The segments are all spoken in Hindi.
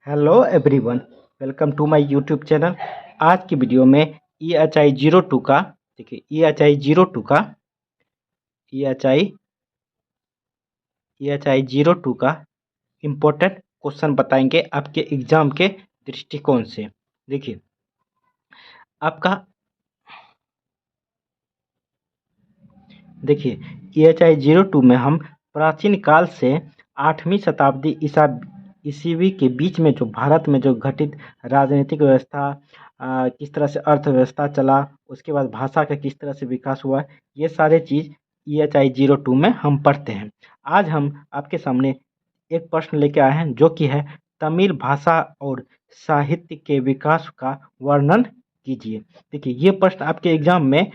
Hello everyone, welcome to my YouTube channel. आज की वीडियो में EHI 02 का देखिए EHI 02 का इम्पोर्टेंट क्वेश्चन बताएंगे आपके एग्जाम के दृष्टिकोण से। देखिए आपका EHI 02 में हम प्राचीन काल से 8वीं शताब्दी ईस्वी के बीच में जो भारत में जो घटित राजनीतिक व्यवस्था, किस तरह से अर्थव्यवस्था चला, उसके बाद भाषा का किस तरह से विकास हुआ, ये सारे चीज़ EHI 02 में हम पढ़ते हैं। आज हम आपके सामने एक प्रश्न लेके आए हैं जो कि है तमिल भाषा और साहित्य के विकास का वर्णन कीजिए। देखिए ये प्रश्न आपके एग्जाम में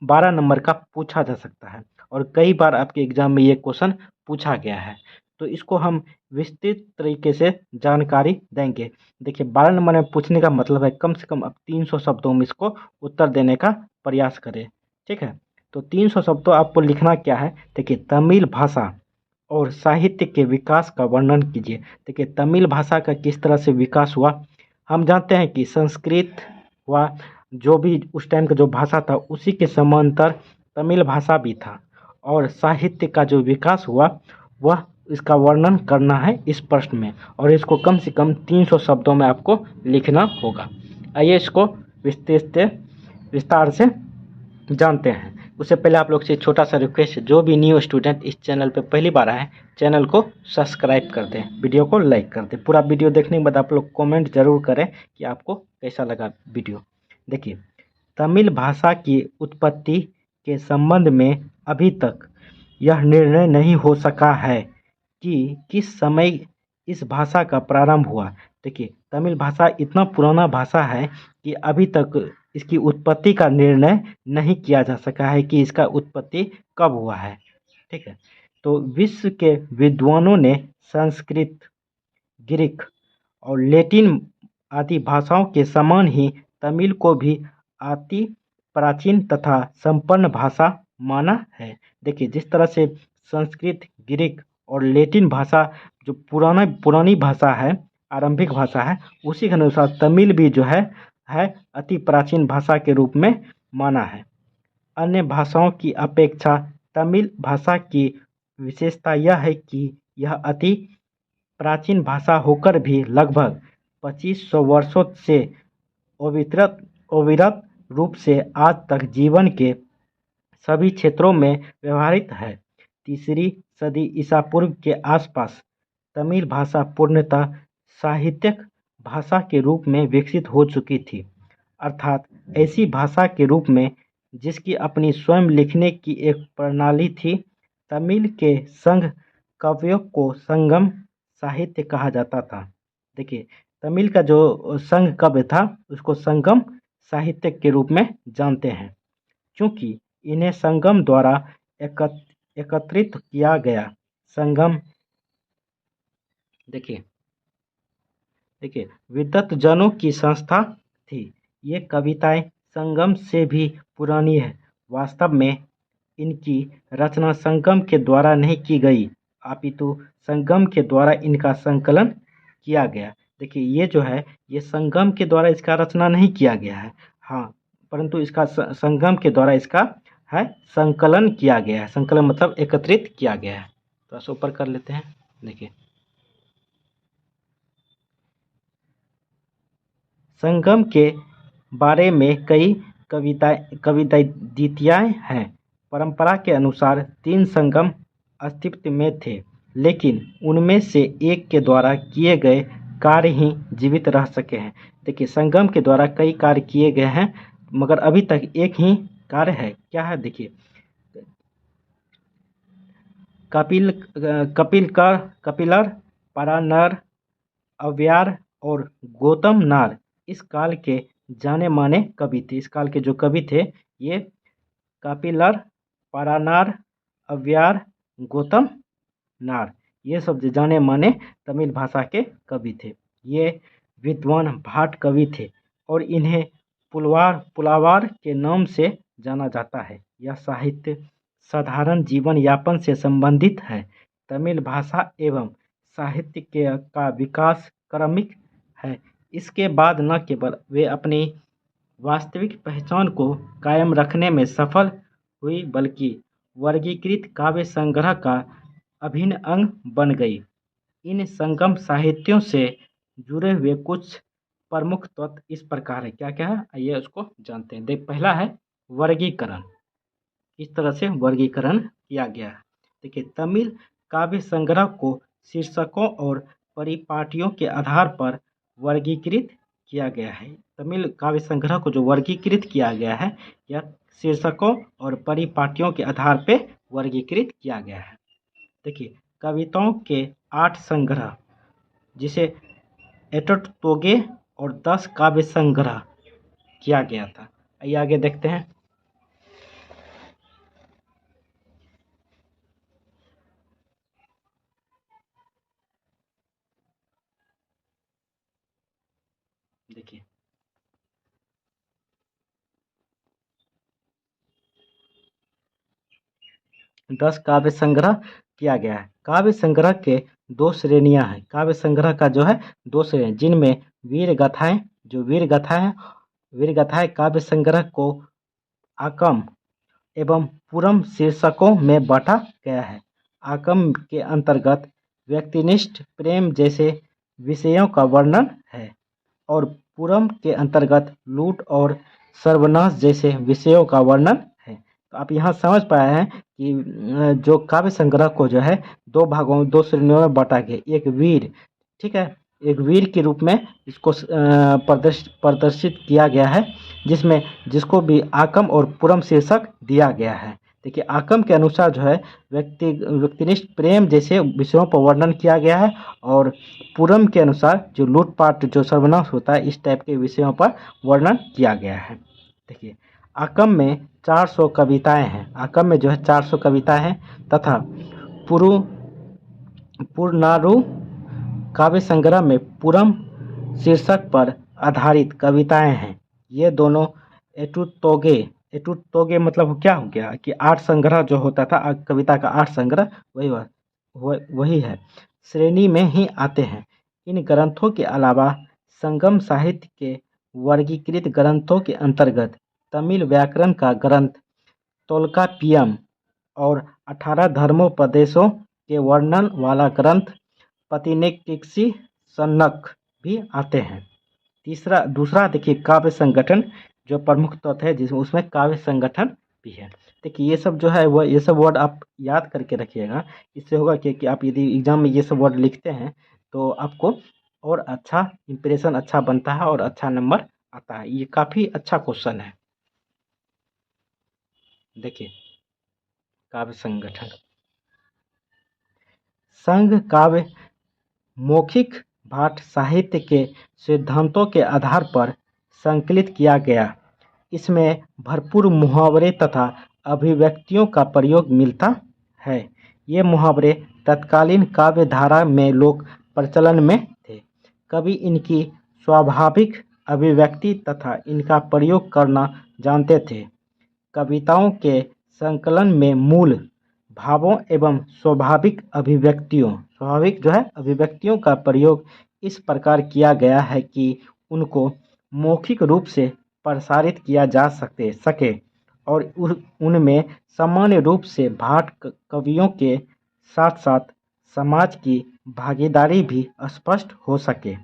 12 नंबर का पूछा जा सकता है और कई बार आपके एग्जाम में ये क्वेश्चन पूछा गया है, तो इसको हम विस्तृत तरीके से जानकारी देंगे। देखिए 12 नंबर में पूछने का मतलब है कम से कम आप 300 शब्दों में इसको उत्तर देने का प्रयास करें। ठीक है, तो 300 शब्दों आपको लिखना क्या है। देखिए तमिल भाषा और साहित्य के विकास का वर्णन कीजिए। देखिए तमिल भाषा का किस तरह से विकास हुआ। हम जानते हैं कि संस्कृत हुआ, जो भी उस टाइम का जो भाषा था उसी के समांतर तमिल भाषा भी था, और साहित्य का जो विकास हुआ वह इसका वर्णन करना है इस प्रश्न में, और इसको कम से कम 300 शब्दों में आपको लिखना होगा। आइए इसको विस्तार से जानते हैं। उससे पहले आप लोग से छोटा सा रिक्वेस्ट है, जो भी न्यू स्टूडेंट इस चैनल पे पहली बार आए चैनल को सब्सक्राइब कर दें, वीडियो को लाइक कर दें। पूरा वीडियो देखने के बाद आप लोग कमेंट जरूर करें कि आपको कैसा लगा वीडियो। देखिए तमिल भाषा की उत्पत्ति के संबंध में अभी तक यह निर्णय नहीं हो सका है कि किस समय इस भाषा का प्रारंभ हुआ। देखिए तमिल भाषा इतना पुराना भाषा है कि अभी तक इसकी उत्पत्ति का निर्णय नहीं किया जा सका है कि इसका उत्पत्ति कब हुआ है। ठीक है, तो विश्व के विद्वानों ने संस्कृत, ग्रीक और लैटिन आदि भाषाओं के समान ही तमिल को भी अति प्राचीन तथा संपन्न भाषा माना है। देखिए जिस तरह से संस्कृत, ग्रीक और लैटिन भाषा जो पुरानी भाषा है, आरंभिक भाषा है, उसी के अनुसार तमिल भी जो है अति प्राचीन भाषा के रूप में माना है। अन्य भाषाओं की अपेक्षा तमिल भाषा की विशेषता यह है कि यह अति प्राचीन भाषा होकर भी लगभग 2500 वर्षों से अविरत रूप से आज तक जीवन के सभी क्षेत्रों में व्यवहारित है। तीसरी सदी ईसा पूर्व के आसपास तमिल भाषा पूर्णतः साहित्यिक भाषा के रूप में विकसित हो चुकी थी, अर्थात ऐसी भाषा के रूप में जिसकी अपनी स्वयं लिखने की एक प्रणाली थी। तमिल के संघ काव्यों को संगम साहित्य कहा जाता था। देखिए तमिल का जो संघ काव्य था उसको संगम साहित्य के रूप में जानते हैं, क्योंकि इन्हें संगम द्वारा एकत्रित किया गया। संगम देखिए विद्वत-जनों की संस्था थी। ये कविताएं संगम से भी पुरानी है। वास्तव में इनकी रचना संगम के द्वारा नहीं की गई, अपितु संगम के द्वारा इनका संकलन किया गया। देखिए ये जो है ये संगम के द्वारा इसका रचना नहीं किया गया है, हाँ, परंतु इसका संगम के द्वारा इसका है संकलन किया गया है। संकलन मतलब एकत्रित किया गया है। तो ऐसे ऊपर कर लेते हैं। देखिए संगम के बारे में कई कविताएं हैं। परंपरा के अनुसार 3 संगम अस्तित्व में थे, लेकिन उनमें से एक के द्वारा किए गए कार्य ही जीवित रह सके हैं। देखिए संगम के द्वारा कई कार्य किए गए हैं, मगर अभी तक एक ही कार्य है। क्या है? देखिए कपिलर, पारानर, अव्यार और गौतम नार इस काल के जाने माने कवि थे। इस काल के जो कवि थे ये कपिलर, पारानार, अव्यार, गौतम नार, ये सब जो जाने माने तमिल भाषा के कवि थे। ये विद्वान भाट कवि थे और इन्हें पुलावार के नाम से जाना जाता है। यह साहित्य साधारण जीवन यापन से संबंधित है। तमिल भाषा एवं साहित्य का विकास क्रमिक है। इसके बाद न केवल वे अपनी वास्तविक पहचान को कायम रखने में सफल हुई बल्कि वर्गीकृत काव्य संग्रह का अभिन्न अंग बन गई। इन संगम साहित्यों से जुड़े हुए कुछ प्रमुख तत्व इस प्रकार है। क्या क्या है आइए उसको जानते हैं। देख, पहला है वर्गीकरण। किस तरह से वर्गीकरण किया गया है। देखिए, तमिल काव्य संग्रह को शीर्षकों और परिपाटियों के आधार पर वर्गीकृत किया गया है। तमिल काव्य संग्रह को जो वर्गीकृत किया गया है यह शीर्षकों और परिपाटियों के आधार पर वर्गीकृत किया गया है। देखिए, कविताओं के 8 संग्रह जिसे एटोटोगे और 10 काव्य संग्रह किया गया था। आइए आगे देखते हैं। देखिए, 10 काव्य संग्रह किया गया है। काव्य संग्रह के 2 श्रेणियां हैं। काव्य संग्रह का जो है 2 श्रेणी, जिनमें वीर गाथाएं, वीर गाथाएं काव्य संग्रह को आकम एवं पुरम शीर्षकों में बांटा गया है। आकम के अंतर्गत व्यक्तिनिष्ठ प्रेम जैसे विषयों का वर्णन है और पुरम के अंतर्गत लूट और सर्वनाश जैसे विषयों का वर्णन है। तो आप यहाँ समझ पाए हैं कि जो काव्य संग्रह को जो है 2 भागों 2 श्रेणियों में बांटा गया। एक वीर, ठीक है, एक वीर के रूप में इसको प्रदर्शित किया गया है, जिसको भी आकम और पुरम शीर्षक दिया गया है। देखिए, आकम के अनुसार जो है व्यक्तिनिष्ठ प्रेम जैसे विषयों पर वर्णन किया गया है और पुरम के अनुसार जो लूटपाट जो सर्वनाश होता है इस टाइप के विषयों पर वर्णन किया गया है। देखिए, आकम में 400 कविताएं हैं। आकम में जो है 400 कविताएं हैं तथा पुरनारू काव्य संग्रह में पुरम शीर्षक पर आधारित कविताएं हैं। ये दोनों एटुतोगे मतलब क्या हो गया कि 8 संग्रह जो होता था, कविता का 8 संग्रह वही है, श्रेणी में ही आते हैं। इन ग्रंथों के अलावा संगम साहित्य के वर्गीकृत ग्रंथों के अंतर्गत तमिल व्याकरण का ग्रंथ तोल्काप्पियम और 18 धर्मोपदेशों के वर्णन वाला ग्रंथ पतिनेक्किसी सन्नख भी आते हैं। दूसरा देखिए, काव्य संगठन जो प्रमुख तत्व है जिसमें उसमें काव्य संगठन भी है। देखिए, ये सब जो है वो ये सब वर्ड आप याद करके रखिएगा। इससे होगा कि आप यदि एग्जाम में ये सब वर्ड लिखते हैं तो आपको और अच्छा इंप्रेशन अच्छा बनता है और अच्छा नंबर आता है। ये काफ़ी अच्छा क्वेश्चन है। देखिए, काव्य संगठन संघ काव्य मौखिक भाट साहित्य के सिद्धांतों के आधार पर संकलित किया गया। इसमें भरपूर मुहावरे तथा अभिव्यक्तियों का प्रयोग मिलता है। ये मुहावरे तत्कालीन काव्य धारा में लोक प्रचलन में थे। कवि इनकी स्वाभाविक अभिव्यक्ति तथा इनका प्रयोग करना जानते थे। कविताओं के संकलन में मूल भावों एवं स्वाभाविक अभिव्यक्तियों का प्रयोग इस प्रकार किया गया है कि उनको मौखिक रूप से प्रसारित किया जा सके और उनमें सामान्य रूप से भाट कवियों के साथ साथ समाज की भागीदारी भी स्पष्ट हो सके।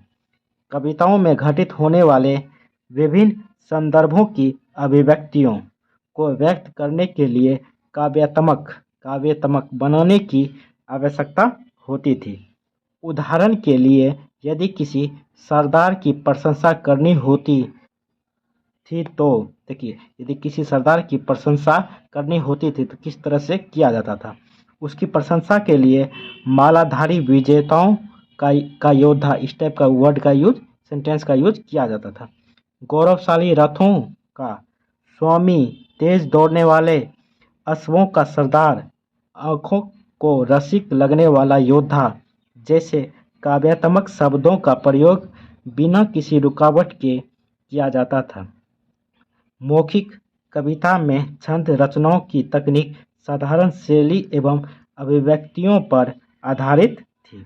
कविताओं में घटित होने वाले विभिन्न संदर्भों की अभिव्यक्तियों को व्यक्त करने के लिए काव्यात्मक बनाने की आवश्यकता होती थी। उदाहरण के लिए, यदि किसी सरदार की प्रशंसा करनी होती थी तो देखिए, यदि किसी सरदार की प्रशंसा करनी होती थी तो किस तरह से किया जाता था। उसकी प्रशंसा के लिए मालाधारी विजेताओं का योद्धा, इस टाइप का वर्ड का यूज, सेंटेंस का यूज किया जाता था। गौरवशाली रथों का स्वामी, तेज दौड़ने वाले अश्वों का सरदार, आँखों को रसिक लगने वाला योद्धा जैसे काव्यात्मक शब्दों का प्रयोग बिना किसी रुकावट के किया जाता था। मौखिक कविता में छंद रचनाओं की तकनीक साधारण शैली एवं अभिव्यक्तियों पर आधारित थी।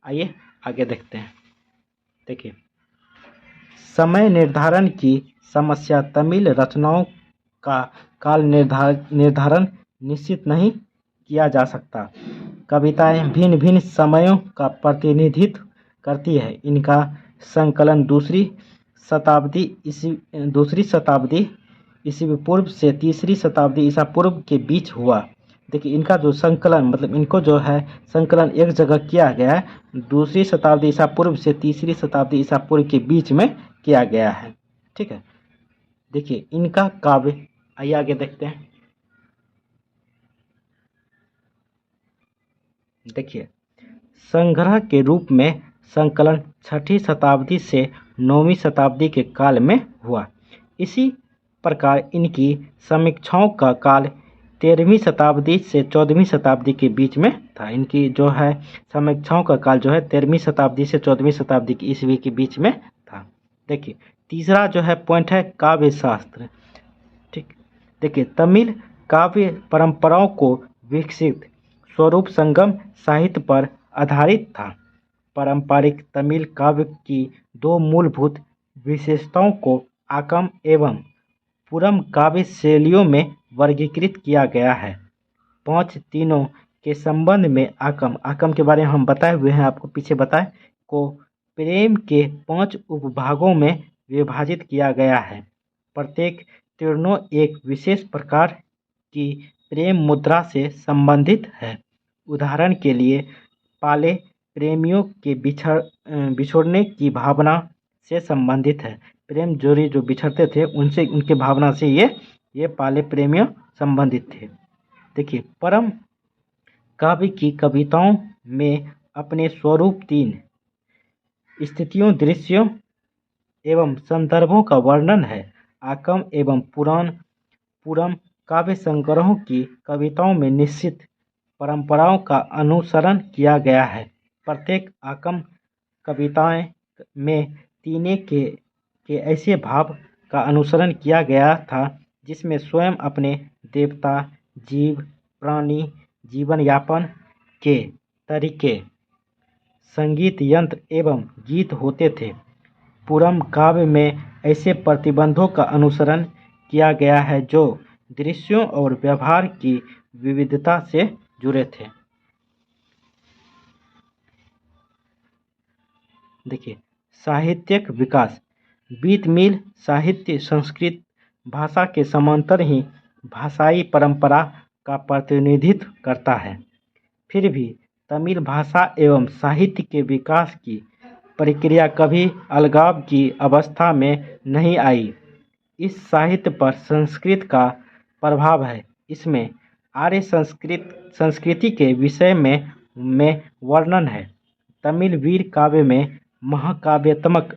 आइए आगे देखते हैं। देखिए, समय निर्धारण की समस्या तमिल रचनाओं का काल निर्धारण निश्चित नहीं किया जा सकता। कविताएं भिन्न भिन्न समयों का प्रतिनिधित्व करती है। इनका संकलन दूसरी शताब्दी ईस्वी पूर्व से तीसरी शताब्दी ईसा पूर्व के बीच हुआ। देखिए इनका जो संकलन मतलब इनको जो है संकलन एक जगह किया गया है दूसरी शताब्दी ईसा पूर्व से तीसरी शताब्दी ईसा पूर्व के बीच में किया गया है। ठीक है, देखिए इनका काव्य, आइए आगे देखते हैं। देखिए संग्रह के रूप में संकलन छठी शताब्दी से 9वीं शताब्दी के काल में हुआ। इसी प्रकार इनकी समीक्षाओं का काल 13वीं शताब्दी से 14वीं शताब्दी के बीच में था। इनकी जो है समीक्षाओं का काल जो है 13वीं शताब्दी से 14वीं शताब्दी की ईस्वी के बीच में था। देखिए तीसरा जो है पॉइंट है काव्य शास्त्र। ठीक, देखिए तमिल काव्य परंपराओं को विकसित स्वरूप संगम साहित्य पर आधारित था। पारंपरिक तमिल काव्य की दो मूलभूत विशेषताओं को आकम एवं पुरम काव्य शैलियों में वर्गीकृत किया गया है। 5 तीनों के संबंध में आकम के बारे में हम बताए हुए हैं, आपको पीछे बताए, को प्रेम के 5 उपभागों में विभाजित किया गया है। प्रत्येक तीर्णों एक विशेष प्रकार की प्रेम मुद्रा से संबंधित है। उदाहरण के लिए पाले प्रेमियों के बिछोड़ने की भावना से संबंधित है। प्रेम जोड़ी जो बिछड़ते थे उनसे उनके भावना से ये पाले प्रेमियों संबंधित थे। देखिए परम काव्य की कविताओं में अपने स्वरूप 3 स्थितियों, दृश्यों एवं संदर्भों का वर्णन है। आकम एवं पुरम काव्य संग्रहों की कविताओं में निश्चित परंपराओं का अनुसरण किया गया है। प्रत्येक आकम कविताएं में तीने के ऐसे भाव का अनुसरण किया गया था जिसमें स्वयं अपने देवता, जीव, प्राणी, जीवन यापन के तरीके, संगीत यंत्र एवं गीत होते थे। पुरम काव्य में ऐसे प्रतिबंधों का अनुसरण किया गया है जो दृश्यों और व्यवहार की विविधता से जुड़े थे। देखिए साहित्यिक विकास, बीतमिल साहित्य संस्कृत भाषा के समांतर ही भाषाई परंपरा का प्रतिनिधित्व करता है। फिर भी तमिल भाषा एवं साहित्य के विकास की प्रक्रिया कभी अलगाव की अवस्था में नहीं आई। इस साहित्य पर संस्कृत का प्रभाव है। इसमें आर्य संस्कृति के विषय में वर्णन है। तमिल वीर काव्य में महाकाव्यात्मक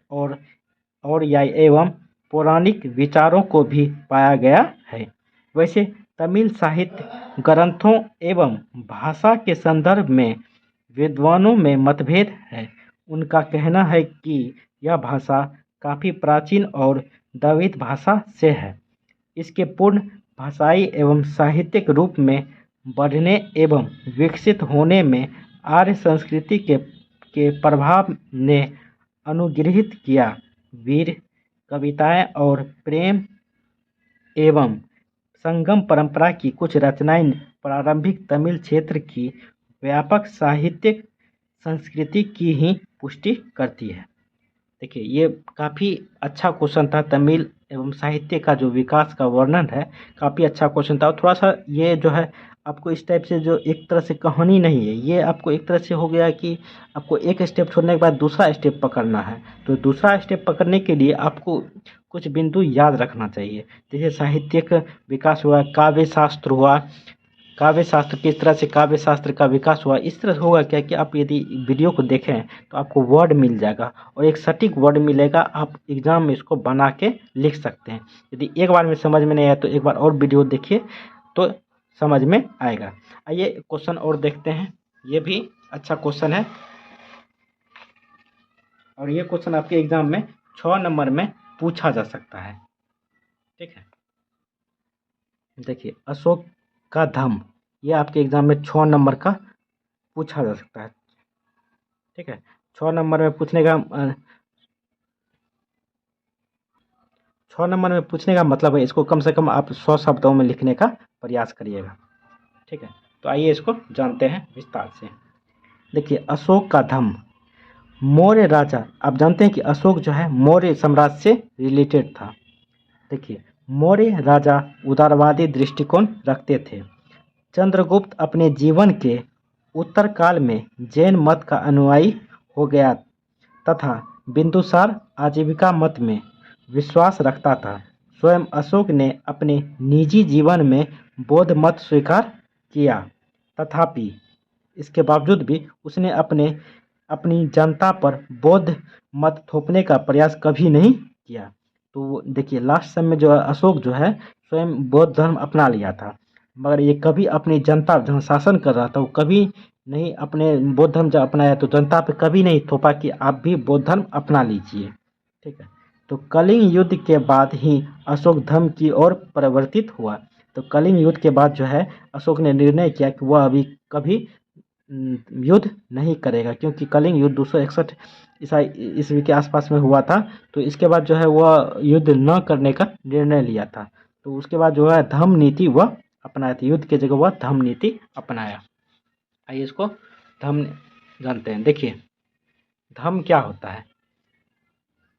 और या एवं पौराणिक विचारों को भी पाया गया है। वैसे तमिल साहित्य ग्रंथों एवं भाषा के संदर्भ में विद्वानों में मतभेद है। उनका कहना है कि यह भाषा काफ़ी प्राचीन और द्रविड़ भाषा से है। इसके पूर्ण भाषाई एवं साहित्यिक रूप में बढ़ने एवं विकसित होने में आर्य संस्कृति के प्रभाव ने अनुग्रहित किया। वीर कविताएं और प्रेम एवं संगम परंपरा की कुछ रचनाएं प्रारंभिक तमिल क्षेत्र की व्यापक साहित्यिक संस्कृति की ही पुष्टि करती है। देखिए ये काफ़ी अच्छा क्वेश्चन था। तमिल एवं साहित्य का जो विकास का वर्णन है काफ़ी अच्छा क्वेश्चन था। और थोड़ा सा ये जो है आपको इस टाइप से जो एक तरह से कहानी नहीं है, ये आपको एक तरह से हो गया कि आपको एक स्टेप छोड़ने के बाद दूसरा स्टेप पकड़ना है। तो दूसरा स्टेप पकड़ने के लिए आपको कुछ बिंदु याद रखना चाहिए। जैसे साहित्यिक विकास हुआ, काव्य शास्त्र हुआ, काव्य शास्त्र किस तरह से काव्य शास्त्र का विकास हुआ। इस तरह होगा क्या कि आप यदि वीडियो को देखें तो आपको वर्ड मिल जाएगा और एक सटीक वर्ड मिलेगा। आप एग्जाम में इसको बना के लिख सकते हैं। यदि एक बार में समझ में नहीं आया तो एक बार और वीडियो देखिए तो समझ में आएगा। आइए क्वेश्चन और देखते हैं। ये भी अच्छा क्वेश्चन है और ये क्वेश्चन आपके एग्जाम में 6 नंबर में पूछा जा सकता है। ठीक है, देखिए अशोक का धम्म, ये आपके एग्जाम में 6 नंबर का पूछा जा सकता है। ठीक है, 6 नंबर में पूछने का 6 नंबर में पूछने का मतलब है, इसको कम से कम आप 100 शब्दों में लिखने का प्रयास करिएगा। ठीक है, तो आइए इसको जानते हैं विस्तार से। देखिए, अशोक का धम्म। मौर्य राजा, आप जानते हैं कि अशोक जो है मौर्य साम्राज्य से रिलेटेड था। देखिए, मौर्य राजा उदारवादी दृष्टिकोण रखते थे। चंद्रगुप्त अपने जीवन के उत्तर काल में जैन मत का अनुयायी हो गया तथा बिंदुसार आजीविका मत में विश्वास रखता था। स्वयं अशोक ने अपने निजी जीवन में बौद्ध मत स्वीकार किया, तथापि इसके बावजूद भी उसने अपनी जनता पर बौद्ध मत थोपने का प्रयास कभी नहीं किया। तो देखिए, लास्ट समय जो अशोक जो है स्वयं बौद्ध धर्म अपना लिया था, मगर ये कभी अपनी जनता जहाँ शासन कर रहा था वो कभी नहीं अपने बौद्ध धर्म जब अपनाया तो जनता पे कभी नहीं थोपा कि आप भी बौद्ध धर्म अपना लीजिए। ठीक है, तो कलिंग युद्ध के बाद ही अशोक धर्म की ओर परिवर्तित हुआ। तो कलिंग युद्ध के बाद जो है अशोक ने निर्णय किया कि वह अभी कभी युद्ध नहीं करेगा, क्योंकि कलिंग युद्ध 261 ईस्वी के आसपास में हुआ था। तो इसके बाद जो है वह युद्ध न करने का निर्णय लिया था। तो उसके बाद जो है धम्म नीति वह अपनाया था, युद्ध की जगह वह धम्म नीति अपनाया। आइए इसको धम्म जानते हैं। देखिए, धम्म क्या होता है।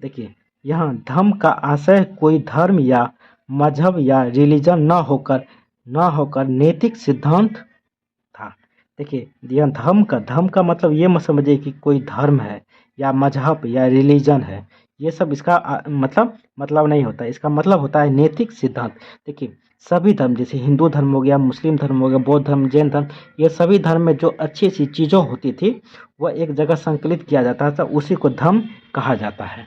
देखिए, यहाँ धम्म का आशय कोई धर्म या मजहब या रिलीजन न होकर नैतिक सिद्धांत था। देखिए, यह धर्म का मतलब ये मत समझिए कि कोई धर्म है या मजहब या रिलीजन है, ये सब इसका मतलब नहीं होता। इसका मतलब होता है नैतिक सिद्धांत। देखिए, सभी धर्म जैसे हिंदू धर्म हो गया, मुस्लिम धर्म हो गया, बौद्ध धर्म, जैन धर्म, ये सभी धर्म में जो अच्छी सी चीज़ों होती थी वह एक जगह संकलित किया जाता था, उसी को धर्म कहा जाता है।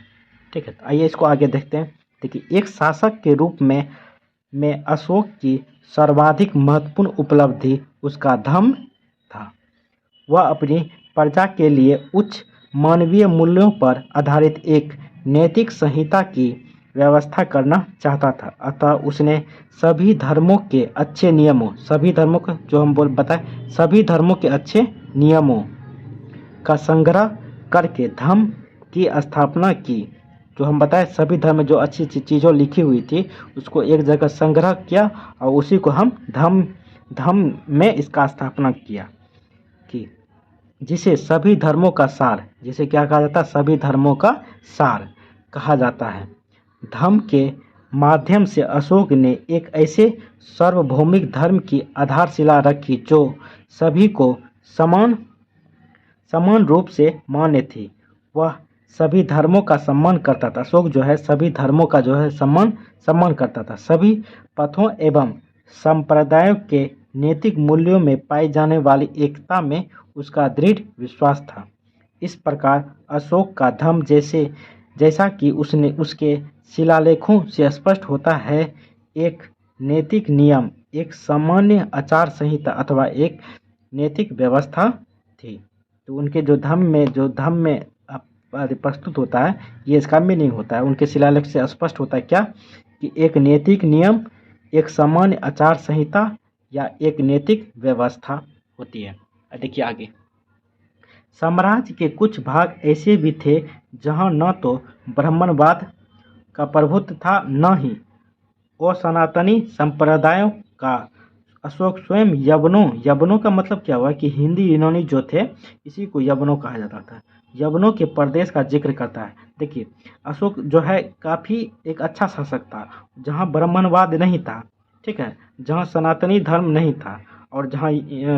ठीक है, तो आइए इसको आगे देखते हैं। देखिए, एक शासक के रूप में अशोक की सर्वाधिक महत्वपूर्ण उपलब्धि उसका धम्म था। वह अपनी प्रजा के लिए उच्च मानवीय मूल्यों पर आधारित एक नैतिक संहिता की व्यवस्था करना चाहता था। अतः उसने सभी धर्मों के अच्छे नियमों, सभी धर्मों का जो हम बताएं, सभी धर्मों के अच्छे नियमों का संग्रह करके धम्म की स्थापना की। जो हम बताएं, सभी धर्म में जो अच्छी अच्छी चीज़ों लिखी हुई थी उसको एक जगह संग्रह किया और उसी को हम धम्म में इसका स्थापना किया कि जिसे सभी धर्मों का सार, जिसे क्या कहा जाता है, सभी धर्मों का सार कहा जाता है। धम्म के माध्यम से अशोक ने एक ऐसे सार्वभौमिक धर्म की आधारशिला रखी जो सभी को समान रूप से मान्य थी। वह सभी धर्मों का सम्मान करता था। अशोक जो है सभी धर्मों का जो है सम्मान करता था। सभी पथों एवं संप्रदायों के नैतिक मूल्यों में पाई जाने वाली एकता में उसका दृढ़ विश्वास था। इस प्रकार अशोक का धम्म जैसा कि उसके शिलालेखों से स्पष्ट होता है, एक नैतिक नियम, एक सामान्य आचार संहिता अथवा एक नैतिक व्यवस्था थी। तो उनके जो धम्म में प्रस्तुत होता है, ये इसका मीनिंग होता है। उनके शिलालेख से स्पष्ट होता है क्या कि एक नैतिक नियम, एक सामान्य आचार संहिता या एक नैतिक व्यवस्था होती है। देखिए आगे, साम्राज्य के कुछ भाग ऐसे भी थे जहां न तो ब्राह्मणवाद का प्रभुत्व था, न ही सनातनी संप्रदायों का। अशोक स्वयं यवनों का मतलब क्या हुआ कि हिंदी यूनानी जो थे इसी को यवनों कहा जाता था। यवनों के प्रदेश का जिक्र करता है। देखिए, अशोक जो है काफ़ी एक अच्छा शासक था, जहाँ ब्राह्मणवाद नहीं था, ठीक है, जहाँ सनातनी धर्म नहीं था और जहाँ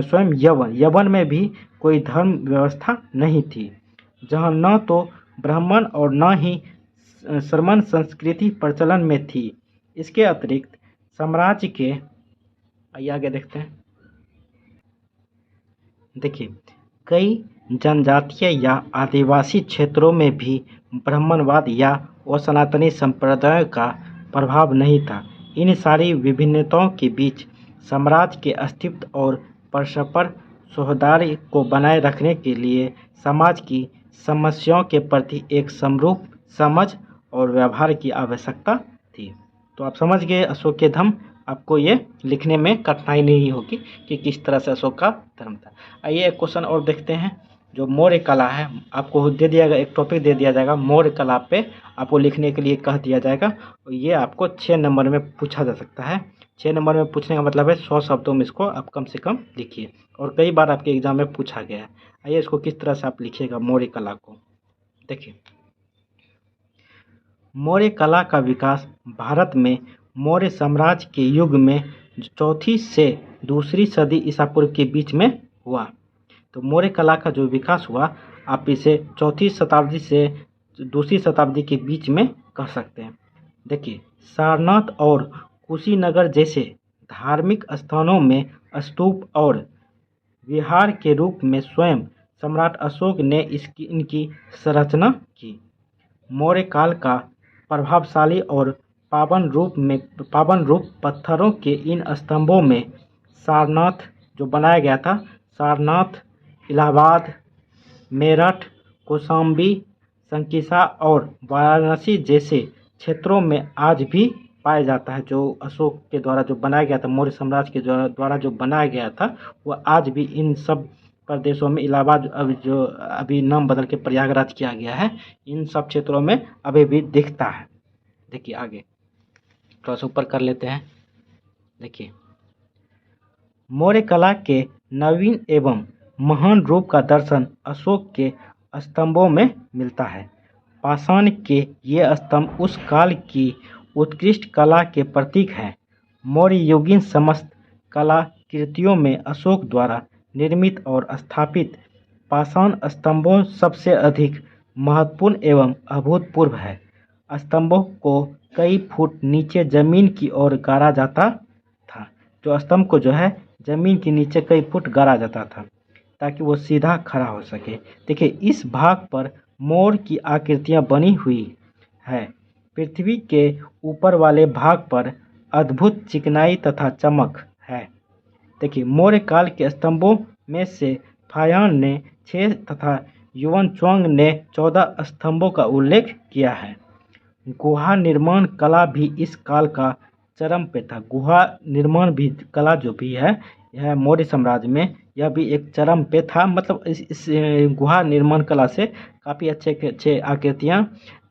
स्वयं यवन में भी कोई धर्म व्यवस्था नहीं थी, जहाँ न तो ब्राह्मण और न ही श्रमण संस्कृति प्रचलन में थी। इसके अतिरिक्त साम्राज्य के, आइए आगे देखते हैं। देखिए, कई जनजातीय या आदिवासी क्षेत्रों में भी ब्राह्मणवाद या सनातनी संप्रदायों का प्रभाव नहीं था। इन सारी विभिन्नताओं के बीच साम्राज्य के अस्तित्व और परस्पर सौहार्द को बनाए रखने के लिए समाज की समस्याओं के प्रति एक समरूप समझ और व्यवहार की आवश्यकता थी। तो आप समझ गए अशोक के धम्म। आपको ये लिखने में कठिनाई नहीं होगी कि किस तरह से अशोक का धर्म था। आइए एक क्वेश्चन और देखते हैं। जो मौर्य कला है आपको दे दिया गया, एक टॉपिक दे दिया जाएगा मौर्य कला पे आपको लिखने के लिए कह दिया जाएगा। और ये आपको 6 नंबर में पूछा जा सकता है। 6 नंबर में पूछने का मतलब है 100 शब्दों में इसको आप कम से कम लिखिए, और कई बार आपके एग्जाम में पूछा गया है। आइए इसको किस तरह से आप लिखिएगा मौर्य कला को, देखिए। मौर्य कला का विकास भारत में मौर्य साम्राज्य के युग में चौथी से दूसरी सदी ईसा पूर्व के बीच में हुआ। तो मौर्य कला का जो विकास हुआ आप इसे चौथी शताब्दी से दूसरी शताब्दी के बीच में कह सकते हैं। देखिए, सारनाथ और कुशीनगर जैसे धार्मिक स्थानों में स्तूप और विहार के रूप में स्वयं सम्राट अशोक ने इनकी संरचना की। मौर्य काल का प्रभावशाली और पावन रूप पत्थरों के इन स्तंभों में सारनाथ जो बनाया गया था, सारनाथ, इलाहाबाद, मेरठ, कौशाम्बी, संकिसा और वाराणसी जैसे क्षेत्रों में आज भी पाया जाता है। जो अशोक के द्वारा जो बनाया गया था, मौर्य साम्राज्य के द्वारा जो बनाया गया था, वह आज भी इन सब प्रदेशों में, इलाहाबाद अभी नाम बदल के प्रयागराज किया गया है, इन सब क्षेत्रों में अभी भी दिखता है। देखिए आगे थोड़ा सा ऊपर कर लेते हैं। देखिए, मौर्य कला के नवीन एवं महान रूप का दर्शन अशोक के स्तंभों में मिलता है। पाषाण के ये स्तंभ उस काल की उत्कृष्ट कला के प्रतीक हैं। मौर्य युगीन समस्त कलाकृतियों में अशोक द्वारा निर्मित और स्थापित पाषाण स्तंभों सबसे अधिक महत्वपूर्ण एवं अभूतपूर्व है। स्तंभों को कई फुट नीचे जमीन की ओर गाड़ा जाता था। जो स्तंभ को जो है जमीन के नीचे कई फुट गाड़ा जाता था ताकि वो सीधा खड़ा हो सके। देखिए, इस भाग पर मोर की आकृतियां बनी हुई है। पृथ्वी के ऊपर वाले भाग पर अद्भुत चिकनाई तथा चमक है। देखिए, मौर्य काल के स्तंभों में से फायान ने 6 तथा युवन च्वांग ने 14 स्तंभों का उल्लेख किया है। गुहा निर्माण कला भी इस काल का चरम पे था। गुहा निर्माण भी कला जो भी है यह मौर्य साम्राज्य में यह भी एक चरम पे था। मतलब इस गुहा निर्माण कला से काफ़ी अच्छे आकृतियाँ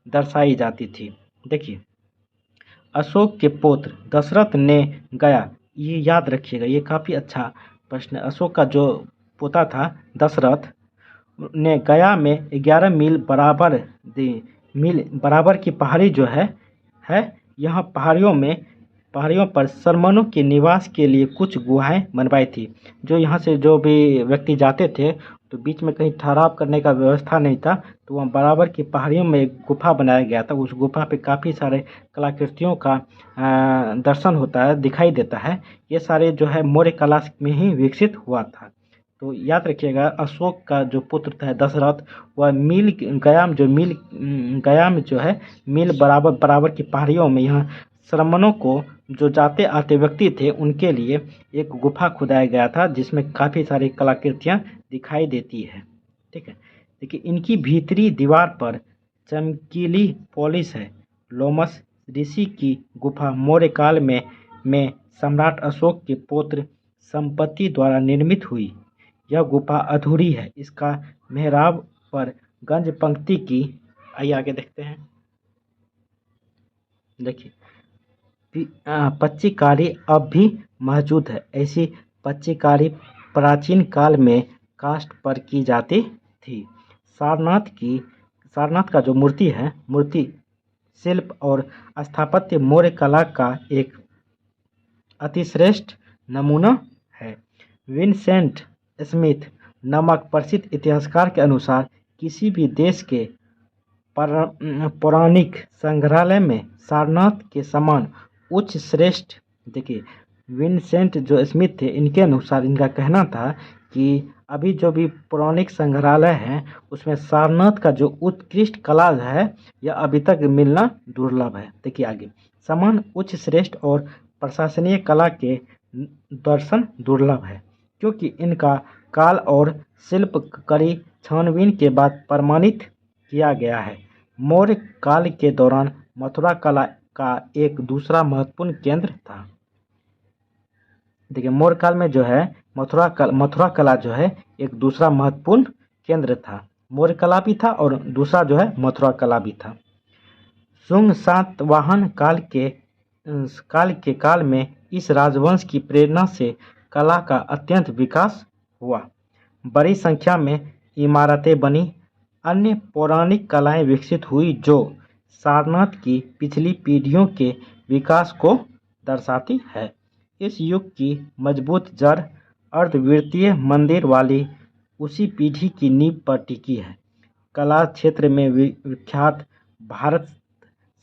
दर्शाई जाती थी। देखिए, अशोक के पुत्र दशरथ ने गया, ये याद रखिएगा, ये काफ़ी अच्छा प्रश्न है। अशोक का जो पोता था दशरथ ने गया में 11 मील बराबर की पहाड़ी जो है यहाँ पहाड़ियों पर सरमनों के निवास के लिए कुछ गुहाएं बनवाई थी। जो यहाँ से जो भी व्यक्ति जाते थे तो बीच में कहीं ठहराव करने का व्यवस्था नहीं था, तो वहाँ बराबर की पहाड़ियों में एक गुफा बनाया गया था। उस गुफा पे काफ़ी सारे कलाकृतियों का दर्शन होता है, दिखाई देता है। ये सारे जो है मौर्य कला में ही विकसित हुआ था। तो याद रखिएगा, अशोक का जो पुत्र था दशरथ, वह गया में जो है मील बराबर की पहाड़ियों में यहाँ श्रमणों को जो जाते आते व्यक्ति थे उनके लिए एक गुफा खुदाया गया था जिसमें काफ़ी सारी कलाकृतियाँ दिखाई देती है। ठीक है, देखिए, इनकी भीतरी दीवार पर चमकीली पॉलिश है। लोमस ऋषि की गुफा मौर्य काल में सम्राट अशोक के पुत्र संपत्ति द्वारा निर्मित हुई। यह गुफा अधूरी है। इसका मेहराब पर गंज पंक्ति की, आइए आगे देखते हैं। देखिए, पच्चीकारी अब भी मौजूद है। ऐसी पच्चीकारी प्राचीन काल में काष्ठ पर की जाती थी। सारनाथ का जो मूर्ति शिल्प और स्थापत्य मौर्य कला का एक अतिश्रेष्ठ नमूना है। विंसेंट स्मिथ नामक प्रसिद्ध इतिहासकार के अनुसार किसी भी देश के पौराणिक संग्रहालय में सारनाथ के समान उच्च श्रेष्ठ, देखिए विंसेंट जो स्मिथ थे, इनके अनुसार इनका कहना था कि अभी जो भी पौराणिक संग्रहालय हैं उसमें सारनाथ का जो उत्कृष्ट कला है यह अभी तक मिलना दुर्लभ है। देखिए आगे, समान उच्च श्रेष्ठ और प्रशंसनीय कला के दर्शन दुर्लभ है क्योंकि इनका काल और शिल्पकारी छानबीन के बाद प्रमाणित किया गया है। मौर्य काल के दौरान मथुरा कला का एक दूसरा महत्वपूर्ण केंद्र था। देखिए, मौर्य काल में जो है मथुरा कला जो है एक दूसरा महत्वपूर्ण केंद्र था। मौर्य कला भी था और दूसरा जो है मथुरा कला भी था। शुंग सातवाहन काल में इस राजवंश की प्रेरणा से कला का अत्यंत विकास हुआ। बड़ी संख्या में इमारतें बनी, अन्य पौराणिक कलाएं विकसित हुई जो सारनाथ की पिछली पीढ़ियों के विकास को दर्शाती है। इस युग की मजबूत जड़ अर्धवृत्तीय मंदिर वाली उसी पीढ़ी की नींव पर टिकी है। कला क्षेत्र में विख्यात भारत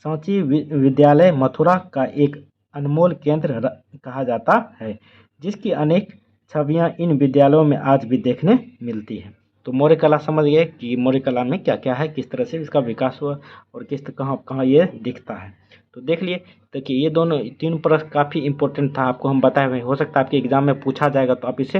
सांची विद्यालय मथुरा का एक अनमोल केंद्र कहा जाता है, जिसकी अनेक छवियां इन विद्यालयों में आज भी देखने मिलती हैं। तो मौर्य कला समझ गए कि मौर्य कला में क्या क्या है, किस तरह से इसका विकास हुआ और किस कहाँ कहाँ ये दिखता है। तो देख लिए। देखिए ये दोनों तीन प्रश्न काफ़ी इंपॉर्टेंट था, आपको हम बताए हुए। हो सकता है आपके एग्जाम में पूछा जाएगा तो आप इसे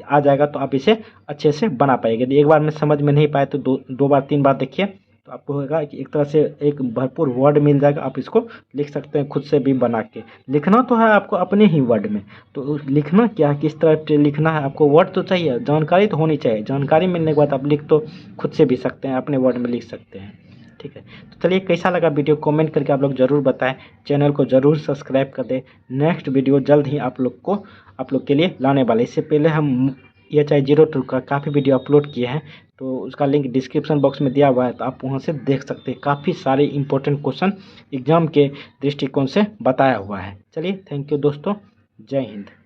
आ जाएगा तो आप इसे अच्छे से बना पाएंगे। यदि एक बार में समझ में नहीं पाए तो दो बार 3 बार देखिए, तो आपको होगा कि एक तरह से एक भरपूर वर्ड मिल जाएगा। आप इसको लिख सकते हैं खुद से भी बना के। लिखना तो है आपको अपने ही वर्ड में, तो लिखना क्या है, किस तरह से लिखना है, आपको वर्ड तो चाहिए, जानकारी तो होनी चाहिए। जानकारी मिलने के बाद आप लिख तो खुद से भी सकते हैं, अपने वर्ड में लिख सकते हैं। ठीक है, तो चलिए कैसा लगा वीडियो कमेंट करके आप लोग ज़रूर बताएं। चैनल को ज़रूर सब्सक्राइब कर दें। नेक्स्ट वीडियो जल्द ही आप लोग के लिए लाने वाले। इससे पहले हम HI02 का काफ़ी वीडियो अपलोड किए हैं, तो उसका लिंक डिस्क्रिप्शन बॉक्स में दिया हुआ है, तो आप वहां से देख सकते हैं। काफ़ी सारे इंपॉर्टेंट क्वेश्चन एग्जाम के दृष्टिकोण से बताया हुआ है। चलिए थैंक यू दोस्तों, जय हिंद।